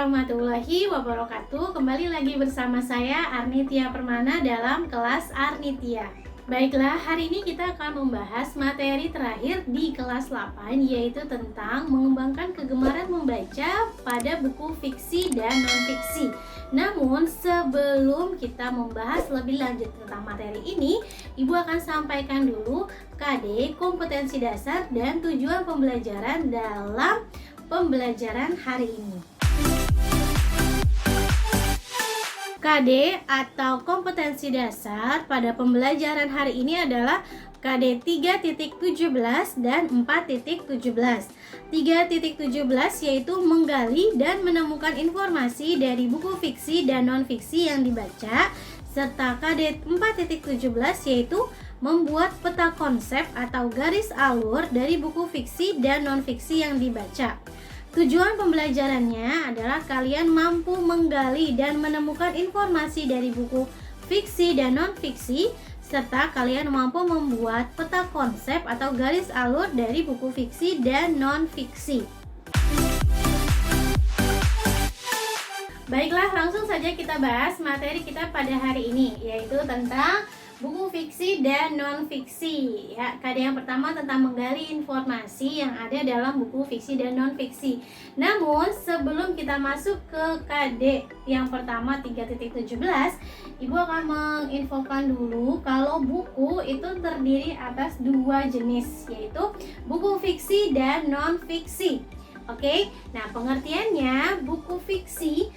warahmatullahi wabarakatuh. Kembali lagi bersama saya Arnitia Permana dalam kelas Arnitia. Baiklah, hari ini kita akan membahas materi terakhir di kelas 8, yaitu tentang mengembangkan kegemaran membaca pada buku fiksi dan non-fiksi. Namun sebelum kita membahas lebih lanjut tentang materi ini, Ibu akan sampaikan dulu KD, kompetensi dasar dan tujuan pembelajaran dalam pembelajaran hari ini. KD atau kompetensi dasar pada pembelajaran hari ini adalah KD 3.17 dan 4.17. 3.17 yaitu menggali dan menemukan informasi dari buku fiksi dan non-fiksi yang dibaca, serta KD 4.17 yaitu membuat peta konsep atau garis alur dari buku fiksi dan non-fiksi yang dibaca. Tujuan pembelajarannya adalah kalian mampu menggali dan menemukan informasi dari buku fiksi dan non-fiksi, serta kalian mampu membuat peta konsep atau garis alur dari buku fiksi dan non-fiksi. Baiklah, langsung saja kita bahas materi kita pada hari ini, yaitu tentang buku fiksi dan non-fiksi. Ya, KD yang pertama tentang menggali informasi yang ada dalam buku fiksi dan non-fiksi. Namun, sebelum kita masuk ke KD yang pertama 3.17, Ibu akan menginfokan dulu kalau buku itu terdiri atas dua jenis, yaitu buku fiksi dan non-fiksi. Oke, nah pengertiannya buku fiksi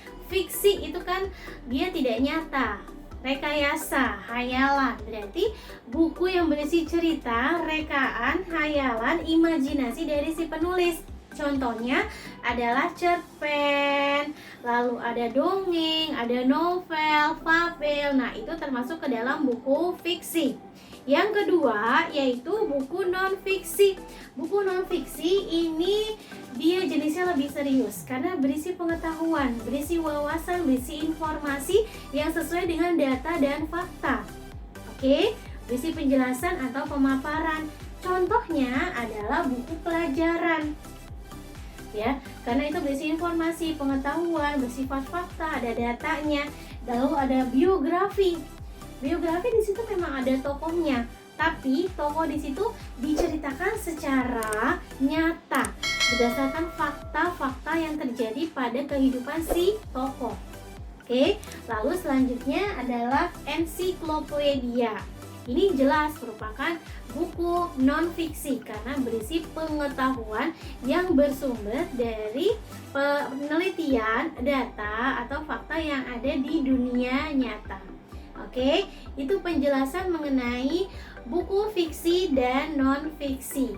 itu kan dia tidak nyata, rekayasa, hayalan. Berarti buku yang berisi cerita, rekaan, hayalan, imajinasi dari si penulis. Contohnya adalah cerpen, lalu ada dongeng, ada novel, fabel. Nah, itu termasuk ke dalam buku fiksi. Yang kedua yaitu buku non-fiksi. Buku non-fiksi ini dia jenisnya lebih serius karena berisi pengetahuan, berisi wawasan, berisi informasi yang sesuai dengan data dan fakta. Oke, berisi penjelasan atau pemaparan. Contohnya adalah buku pelajaran. Ya, karena itu berisi informasi, pengetahuan, bersifat fakta, ada datanya. Lalu ada biografi. Biografi di situ memang ada tokohnya, tapi tokoh di situ diceritakan secara nyata berdasarkan fakta-fakta yang terjadi pada kehidupan si tokoh. Oke, lalu selanjutnya adalah ensiklopedia. Ini jelas merupakan buku non-fiksi karena berisi pengetahuan yang bersumber dari penelitian, data, atau fakta yang ada di dunia nyata. Oke, itu penjelasan mengenai buku fiksi dan non-fiksi.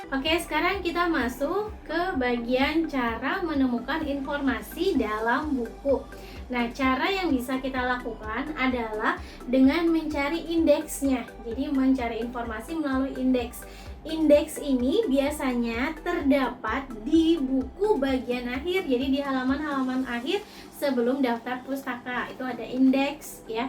Oke, sekarang kita masuk ke bagian cara menemukan informasi dalam buku. Nah, cara yang bisa kita lakukan adalah dengan mencari indeksnya. Jadi, mencari informasi melalui indeks. Indeks ini biasanya terdapat di buku bagian akhir, jadi di halaman-halaman akhir sebelum daftar pustaka. Itu ada indeks ya.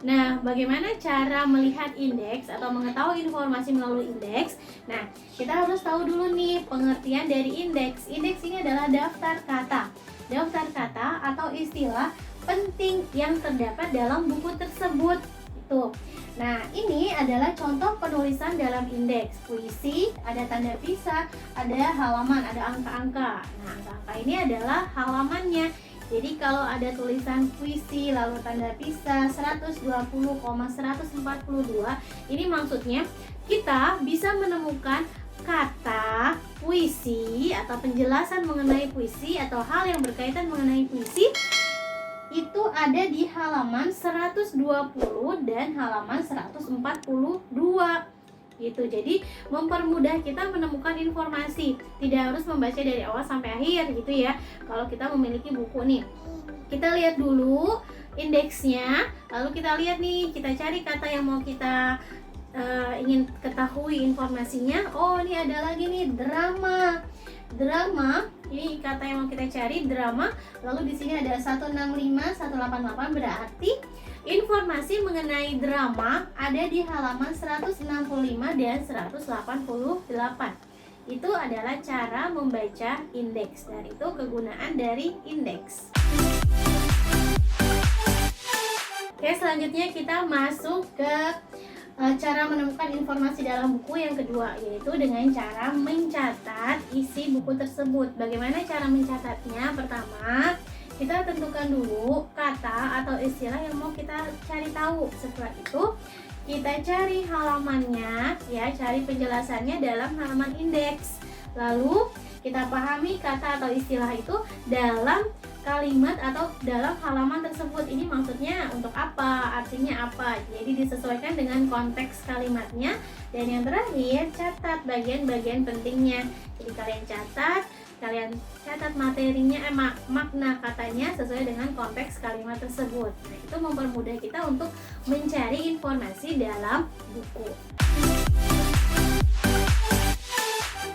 Nah, bagaimana cara melihat indeks atau mengetahui informasi melalui indeks? Nah, kita harus tahu dulu nih pengertian dari indeks. Indeks ini adalah daftar kata. Daftar kata atau istilah penting yang terdapat dalam buku tersebut. Itu. Nah, ini adalah contoh penulisan dalam indeks. Puisi, ada tanda pisah, ada halaman, ada angka-angka. Nah, angka-angka ini adalah halamannya. Jadi kalau ada tulisan puisi lalu tanda pisah 120,142, ini maksudnya kita bisa menemukan kata puisi atau penjelasan mengenai puisi atau hal yang berkaitan mengenai puisi itu ada di halaman 120 dan halaman 142 gitu. Jadi mempermudah kita menemukan informasi, tidak harus membaca dari awal sampai akhir gitu ya. Kalau kita memiliki buku nih, kita lihat dulu indeksnya, lalu kita lihat nih, kita cari kata yang mau kita ingin ketahui informasinya. Oh, ini ada lagi nih, drama. Drama, ini kata yang mau kita cari, drama. Lalu di sini ada 165, 188, berarti informasi mengenai drama ada di halaman 165 dan 188. Itu adalah cara membaca indeks, dan itu kegunaan dari indeks. Oke, selanjutnya kita masuk ke cara menemukan informasi dalam buku yang kedua, yaitu dengan cara mencatat isi buku tersebut. Bagaimana cara mencatatnya? Pertama, kita tentukan dulu kata atau istilah yang mau kita cari tahu. Setelah itu, kita cari halamannya, ya, cari penjelasannya dalam halaman indeks. Lalu, kita pahami kata atau istilah itu dalam kalimat atau dalam halaman tersebut. Ini maksudnya untuk apa, artinya apa. Jadi disesuaikan dengan konteks kalimatnya. Dan yang terakhir, catat bagian-bagian pentingnya. Jadi kalian catat materinya, makna katanya sesuai dengan konteks kalimat tersebut. Nah, itu mempermudah kita untuk mencari informasi dalam buku.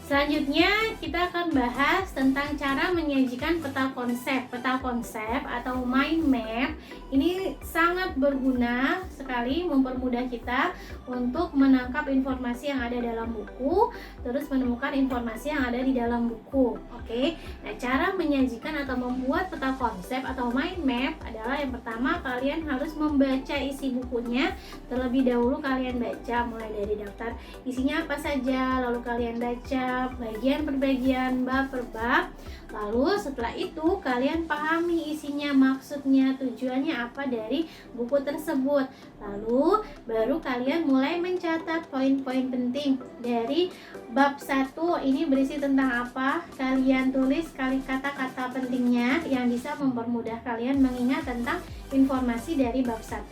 Selanjutnya kita akan bahas tentang cara menyajikan peta konsep. Peta konsep atau mind map ini sangat berguna sekali, mempermudah kita untuk menangkap informasi yang ada dalam buku, terus menemukan informasi yang ada di dalam buku. Oke. Nah, cara menyajikan atau membuat peta konsep atau mind map adalah yang pertama, kalian harus membaca isi bukunya terlebih dahulu. Kalian baca mulai dari daftar isinya apa saja, lalu kalian baca bagian per bagian, bab per bab. Lalu setelah itu kalian pahami isinya, maksudnya, tujuannya apa dari buku tersebut. Lalu baru kalian mulai mencatat poin-poin penting dari bab 1 ini berisi tentang apa. Kalian tulis kata-kata pentingnya yang bisa mempermudah kalian mengingat tentang informasi dari bab 1.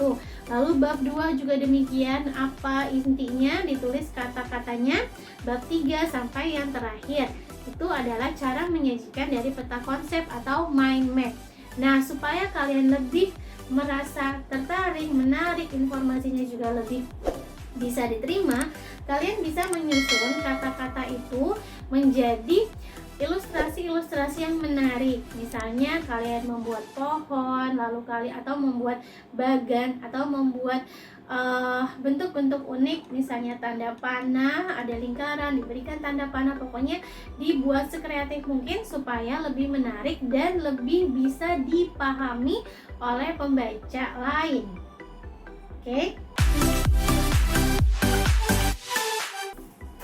Lalu bab 2 juga demikian, apa intinya, ditulis kata-katanya. Bab 3 sampai yang terakhir itu adalah cara menyajikan dari peta konsep atau mind map. Nah, supaya kalian lebih merasa tertarik, menarik, informasinya juga lebih bisa diterima, kalian bisa menyusun kata-kata itu menjadi ilustrasi-ilustrasi yang menarik. Misalnya kalian membuat pohon, lalu atau membuat bagan, atau membuat bentuk-bentuk unik, misalnya tanda panah, ada lingkaran, diberikan tanda panah. Pokoknya dibuat sekreatif mungkin supaya lebih menarik dan lebih bisa dipahami oleh pembaca lain. Oke.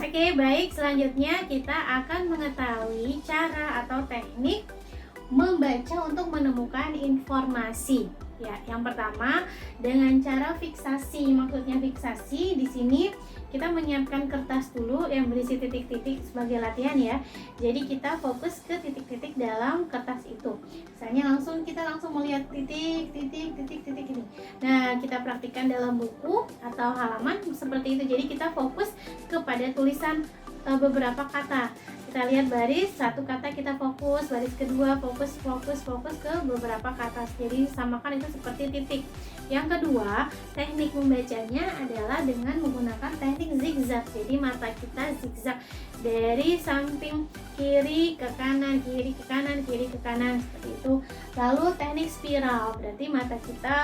Oke, baik, selanjutnya kita akan mengetahui cara atau teknik membaca untuk menemukan informasi. Ya, yang pertama dengan cara fiksasi. Maksudnya fiksasi di sini kita menyiapkan kertas dulu yang berisi titik-titik sebagai latihan ya. Jadi kita fokus ke titik-titik dalam kertas itu. Misalnya kita langsung melihat titik ini. Nah, kita praktikkan dalam buku atau halaman seperti itu. Jadi kita fokus kepada tulisan beberapa kata. Kita lihat baris satu kata, kita fokus, baris kedua fokus ke beberapa kata. Jadi samakan itu seperti titik. Yang kedua, teknik membacanya adalah dengan menggunakan teknik zigzag. Jadi mata kita zigzag dari samping kiri ke kanan, kiri ke kanan, kiri ke kanan, seperti itu. Lalu teknik spiral, berarti mata kita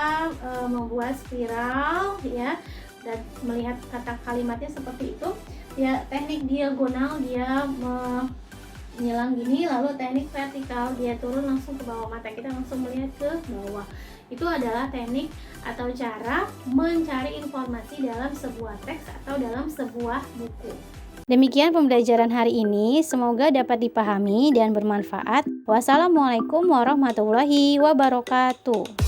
membuat spiral ya, dan melihat kata kalimatnya seperti itu. Ya, teknik diagonal dia menyilang gini, lalu teknik vertikal dia turun langsung ke bawah, mata kita langsung melihat ke bawah. Itu adalah teknik atau cara mencari informasi dalam sebuah teks atau dalam sebuah buku. Demikian pembelajaran hari ini, semoga dapat dipahami dan bermanfaat. Wassalamualaikum warahmatullahi wabarakatuh.